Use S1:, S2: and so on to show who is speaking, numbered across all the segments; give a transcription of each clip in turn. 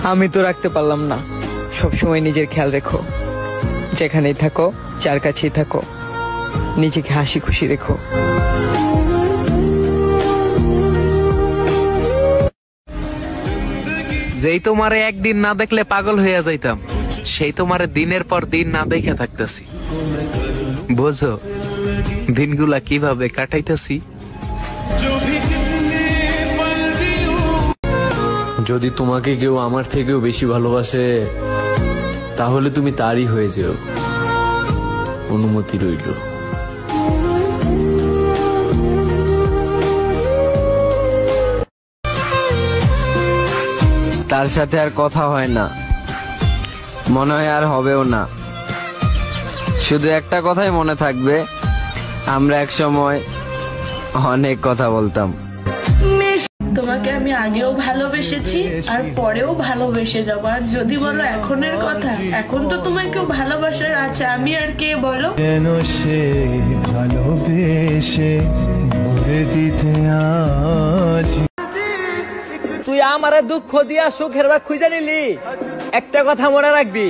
S1: আমি তো রাখতে পারলাম না। সবসময় নিজের খেয়াল রেখো, যেখানেই থাকো, যার কাছেই থাকো, নিজেকে হাসি খুশি রেখো।
S2: যেই তোমারে একদিন না দেখলে পাগল হইয়া যাইতাম, সেই তোমারে দিনের পর দিন না দেখে থাকতেছি। বোঝো দিনগুলা কিভাবে কাটাইতেছি।
S3: যদি তোমাকে কেউ আমার থেকেও বেশি ভালোবাসে, তাহলে তুমি তারই হয়ে যেও। অনুমতি রইল।
S4: তার সাথে আর কথা হয় না, মনে হয় আর হবেও না। শুধু একটা কথাই মনে থাকবে, আমরা এক সময় অনেক কথা বলতাম।
S5: তোমাকে আমি আগেও ভালোবেসেছি আর পরেও ভালোবেসে যাবো। আর যদি বলো এখনের কথা, এখন তো তোমায় কেউ ভালোবাসার আছে, আমি আর কে বলো?
S6: কেন সে ভালোবেসে ভরে দিতে আজ।
S7: তুই আমারে দুঃখ দিয়া সুখের ভাগ খুঁজে নিলি। একটা কথা মনে রাখবি,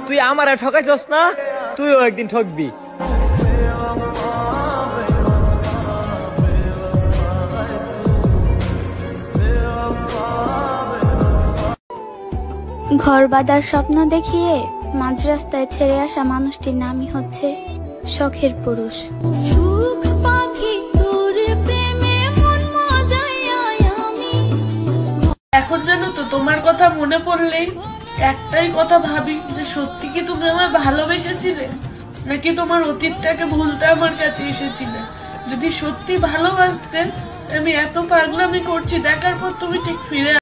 S7: তুই আমারে ঠকাইছস না, তুইও একদিন ঠকবি।
S8: ঘর বাঁধার স্বপ্ন দেখিয়ে মাঝ রাস্তায় ছেড়ে আসা মানুষটির নামই হচ্ছে শখের পুরুষ।
S5: এখন জানো তো, তোমার কথা মনে পড়লেই একটাই কথা ভাবি যে সত্যি কি তুমি আমায় ভালোবেসেছিলে, নাকি তোমার অতীতটাকে ভুলতে আমার কাছে এসেছিলে? যদি সত্যি ভালোবাসতে, আমি এত পাগলামি করছি দেখার পর তুমি ঠিক ফিরে।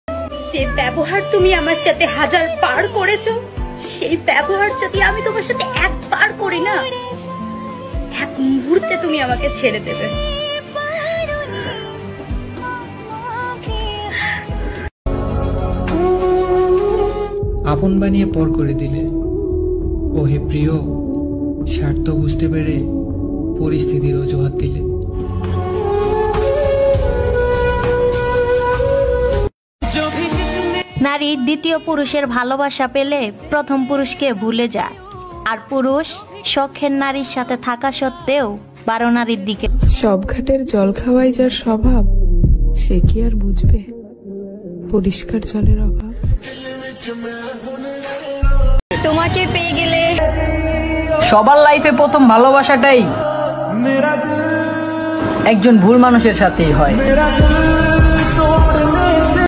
S8: যে ব্যবহার তুমি আমার সাথে 1000 বার করেছো, সেই ব্যবহার যদি আমি তোমার সাথে একবার করি না, এক মুহূর্তে তুমি আমাকে ছেড়ে দেবে।
S1: আপন বানিয়ে পর করে দিলে। ও হে প্রিয়, স্বার্থ বুঝতে পেরে পরিস্থিতির অজুহাত দিলে।
S9: নারী দ্বিতীয় পুরুষের ভালোবাসা পেলে প্রথম পুরুষকে ভুলে যায়, আর পুরুষ শখের নারীর সাথে থাকা সত্ত্বেও 12 নারীর দিকে।
S10: সব ঘাটের জল খাওয়াই যার স্বভাব, সে কি আর বুঝবে পরিষ্কার জলের অভাব।
S8: তোমাকে পেয়ে গেলে
S1: সবার লাইফে প্রথম ভালোবাসাটাই একজন ভুল মানুষের সাথেই হয়।